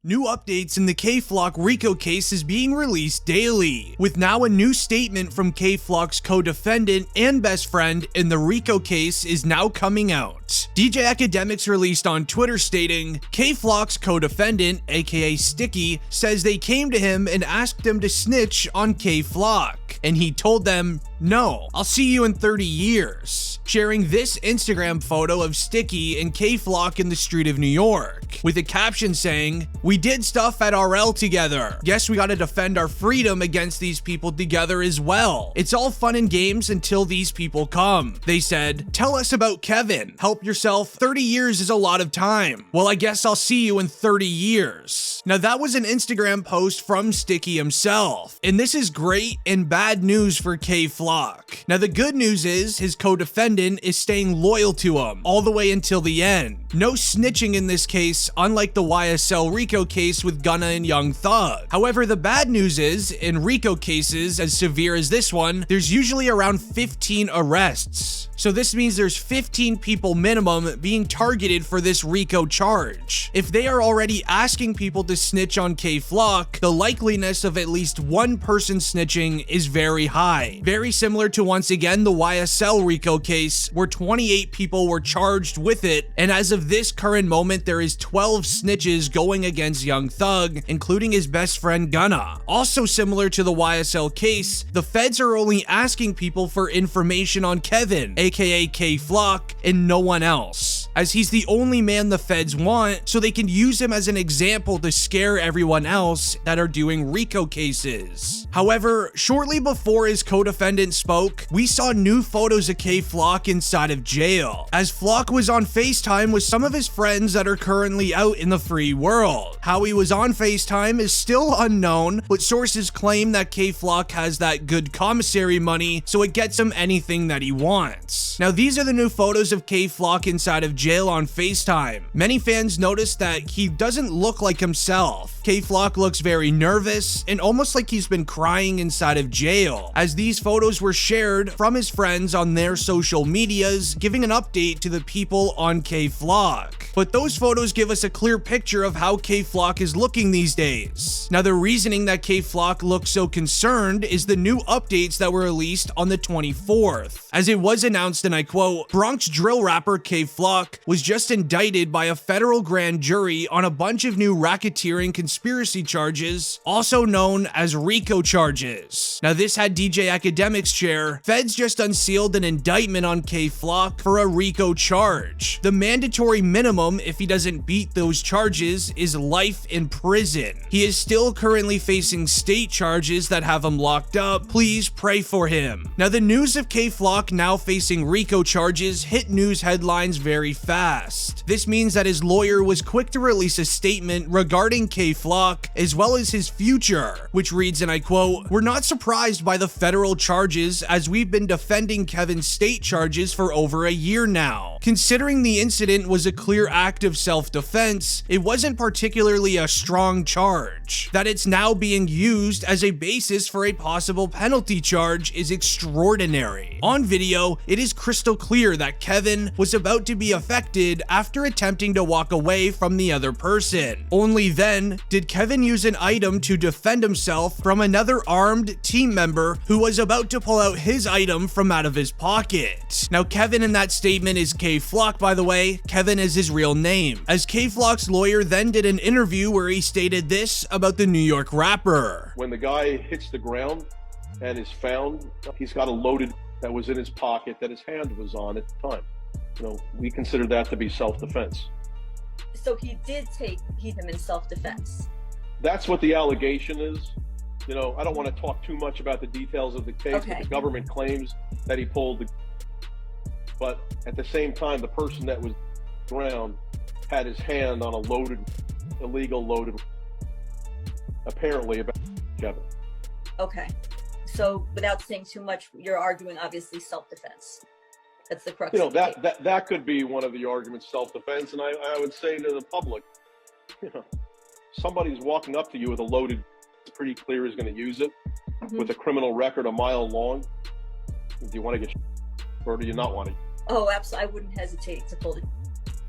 New updates in the K-Flock RICO case is being released daily, with now a new statement from K-Flock's co-defendant and best friend in the RICO case is now coming out. DJ Academics released on Twitter stating, K-Flock's co-defendant, aka Sticky, says they came to him and asked him to snitch on K-Flock, and he told them, no, I'll see you in 30 years. Sharing this Instagram photo of Sticky and K-Flock in the street of New York, with a caption saying, we did stuff at RL together. Guess we gotta defend our freedom against these people together as well. It's all fun and games until these people come. They said, tell us about Kevin. Help yourself, 30 years is a lot of time. Well, I guess I'll see you in 30 years. Now that was an Instagram post from Sticky himself, and this is great and bad news for K-Flock. Now the good news is his co-defendant is staying loyal to him all the way until the end. No snitching in this case, unlike the YSL RICO case with Gunna and Young Thug. However, the bad news is, in RICO cases as severe as this one, there's usually around 15 arrests. So this means there's 15 people minimum being targeted for this RICO charge. If they are already asking people to snitch on K-Flock, the likeliness of at least one person snitching is very high. Very similar to, once again, the YSL RICO case, where 28 people were charged with it, and as of this current moment, there is 12 snitches going against Young Thug, including his best friend Gunna. Also similar to the YSL case, the feds are only asking people for information on Kevin, aka K-Flock, and no one else, as he's the only man the feds want, so they can use him as an example to scare everyone else that are doing RICO cases. However, shortly before his co-defendant spoke, we saw new photos of K-Flock inside of jail, as Flock was on FaceTime with some of his friends that are currently out in the free world. How he was on FaceTime is still unknown, but sources claim that K-Flock has that good commissary money, so it gets him anything that he wants. Now these are the new photos of K-Flock inside of jail on FaceTime. Many fans noticed that he doesn't look like himself. K-Flock looks very nervous and almost like he's been crying inside of jail, as these photos were shared from his friends on their social medias, giving an update to the people on K-Flock. But those photos give us a clear picture of how K-Flock is looking these days. Now the reasoning that K-Flock looks so concerned is the new updates that were released on the 24th, as it was announced, and I quote, Bronx drill rapper K-Flock was just indicted by a federal grand jury on a bunch of new racketeering conspiracy charges, also known as RICO charges. Now this had DJ Academics share, feds just unsealed an indictment on K-Flock for a RICO charge. The mandatory minimum if he doesn't beat those charges is life in prison. He is still currently facing state charges that have him locked up. Please pray for him. Now the news of K-Flock now facing RICO charges hit news headlines very fast. This means that his lawyer was quick to release a statement regarding K-Flock as well as his future, which reads, and I quote, we're not surprised by the federal charges as we've been defending Kevin's state charges for over a year now. Considering the incident was a clear act of self-defense, it wasn't particularly a strong charge. That it's now being used as a basis for a possible penalty charge is extraordinary. On video, it is crystal clear that Kevin was about to be affected after attempting to walk away from the other person. Only then did Kevin use an item to defend himself from another armed team member who was about to pull out his item from out of his pocket. Now Kevin in that statement is K-Flock, by the way. Kevin is his real name, as K-Flock's lawyer then did an interview where he stated this about the New York rapper. When the guy hits the ground and is found, he's got a loaded that was in his pocket that his hand was on at the time. You know, we consider that to be self-defense. So he did take him in self-defense. That's what the allegation is. You know, I don't want to talk too much about the details of the case, Okay. but the government claims that he pulled the... But at the same time, the person that was around had his hand on a loaded, illegal loaded, apparently about Kevin. Okay. So without saying too much, you're arguing obviously self-defense. That's the crux. You know, of the case. that could be one of the arguments, self-defense. And I would say to the public, you know, somebody's walking up to you with a loaded, it's pretty clear is going to use it, with a criminal record a mile long. Do you want to get, or do you not want to? Oh, absolutely. I wouldn't hesitate to pull it.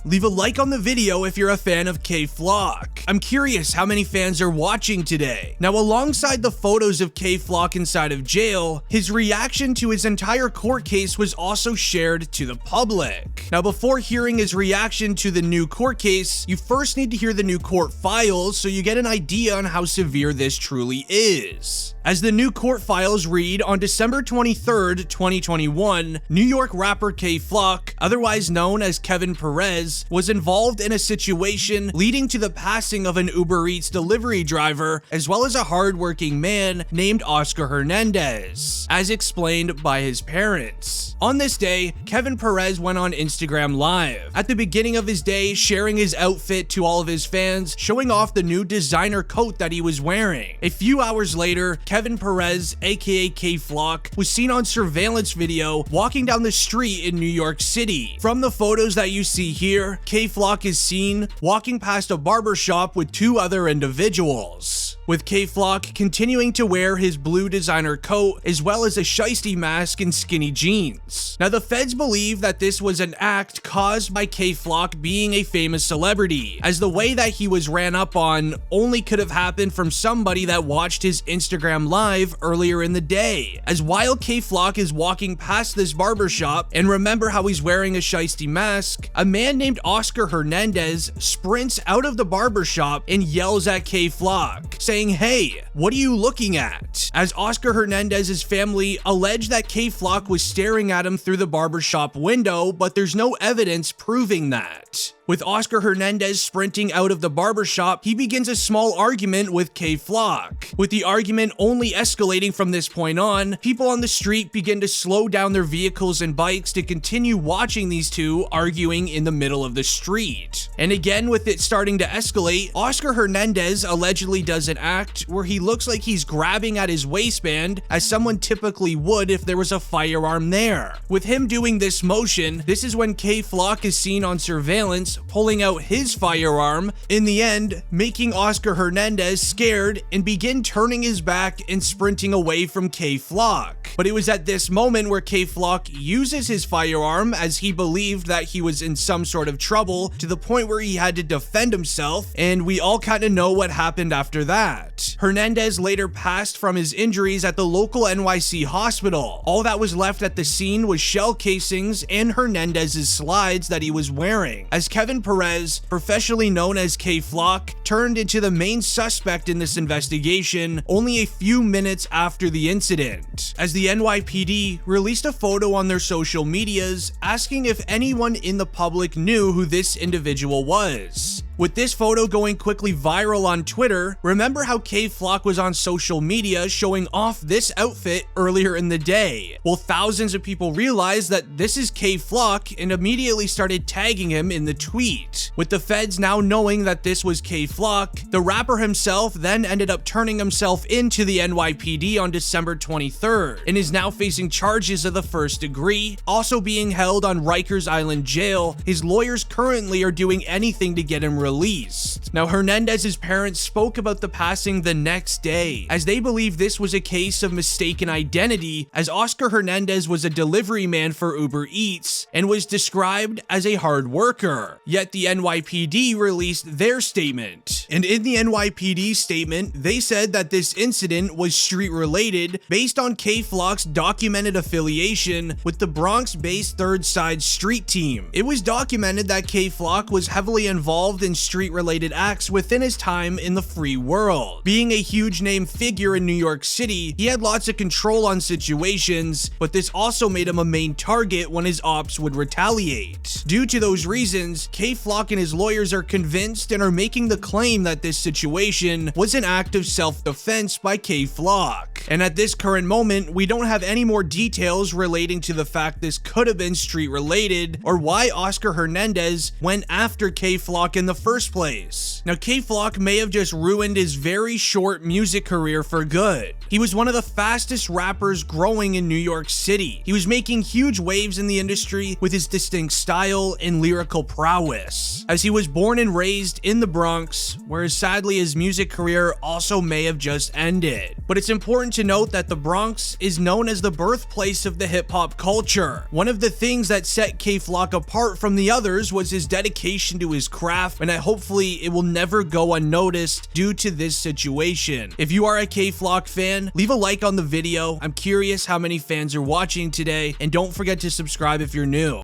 Leave a like on the video if you're a fan of K-Flock. I'm curious how many fans are watching today. Now, alongside the photos of K-Flock inside of jail, his reaction to his entire court case was also shared to the public. Now, before hearing his reaction to the new court case, you first need to hear the new court files so you get an idea on how severe this truly is. As the new court files read, on December 23rd, 2021, New York rapper K-Flock, otherwise known as Kevin Perez, was involved in a situation leading to the passing of an Uber Eats delivery driver, as well as a hardworking man named Oscar Hernandez, as explained by his parents. On this day, Kevin Perez went on Instagram Live. At the beginning of his day, sharing his outfit to all of his fans, showing off the new designer coat that he was wearing. A few hours later, Kevin Perez, aka K-Flock, was seen on surveillance video walking down the street in New York City. From the photos that you see here, K-Flock is seen walking past a barbershop with two other individuals, with K-Flock continuing to wear his blue designer coat as well as a Shiesty mask and skinny jeans. Now, the feds believe that this was an act caused by K-Flock being a famous celebrity, as the way that he was ran up on only could have happened from somebody that watched his Instagram Live earlier in the day. As while K-Flock is walking past this barbershop, and remember how he's wearing a Shiesty mask, a man named Oscar Hernandez sprints out of the barbershop and yells at K-Flock, saying, "Hey, what are you looking at?" As Oscar Hernandez's family allege that K-Flock was staring at him through the barbershop window, but there's no evidence proving that. With Oscar Hernandez sprinting out of the barbershop, he begins a small argument with K-Flock. With the argument only escalating from this point on, people on the street begin to slow down their vehicles and bikes to continue watching these two arguing in the middle of the street. And again, with it starting to escalate, Oscar Hernandez allegedly does an act where he looks like he's grabbing at his waistband, as someone typically would if there was a firearm there. With him doing this motion, this is when K-Flock is seen on surveillance pulling out his firearm, in the end making Oscar Hernandez scared and begin turning his back and sprinting away from K-Flock. But it was at this moment where K-Flock uses his firearm, as he believed that he was in some sort of trouble to the point where he had to defend himself, and we all kind of know what happened after that. Hernandez later passed from his injuries at the local NYC hospital. All that was left at the scene was shell casings and Hernandez's slides that he was wearing, as Kevin Perez, professionally known as K-Flock, turned into the main suspect in this investigation only a few minutes after the incident, as the NYPD released a photo on their social medias asking if anyone in the public knew who this individual was. With this photo going quickly viral on Twitter, remember how K-Flock was on social media showing off this outfit earlier in the day? Well, thousands of people realized that this is K-Flock and immediately started tagging him in the tweet. With the feds now knowing that this was K-Flock, the rapper himself then ended up turning himself into the NYPD on December 23rd and is now facing charges of the first degree, also being held on Rikers Island jail. His lawyers currently are doing anything to get him released. Now, Hernandez's parents spoke about the passing the next day, as they believe this was a case of mistaken identity, as Oscar Hernandez was a delivery man for Uber Eats and was described as a hard worker. Yet the NYPD released their statement, and in the NYPD statement, they said that this incident was street related based on K-Flock's documented affiliation with the Bronx-based Third Side Street Team. It was documented that K-Flock was heavily involved in street-related acts within his time in the free world. Being a huge name figure in New York City, he had lots of control on situations, but this also made him a main target when his ops would retaliate. Due to those reasons, K-Flock and his lawyers are convinced and are making the claim that this situation was an act of self-defense by K-Flock. And at this current moment, we don't have any more details relating to the fact this could have been street-related or why Oscar Hernandez went after K-Flock in the first place. Now, K-Flock may have just ruined his very short music career for good. He was one of the fastest rappers growing in New York City. He was making huge waves in the industry with his distinct style and lyrical prowess, as he was born and raised in the Bronx, whereas sadly his music career also may have just ended. But it's important to note that the Bronx is known as the birthplace of the hip-hop culture. One of the things that set K-Flock apart from the others was his dedication to his craft, and hopefully it will never go unnoticed due to this situation. If you are a K-Flock fan, leave a like on the video. I'm curious how many fans are watching today, and don't forget to subscribe if you're new.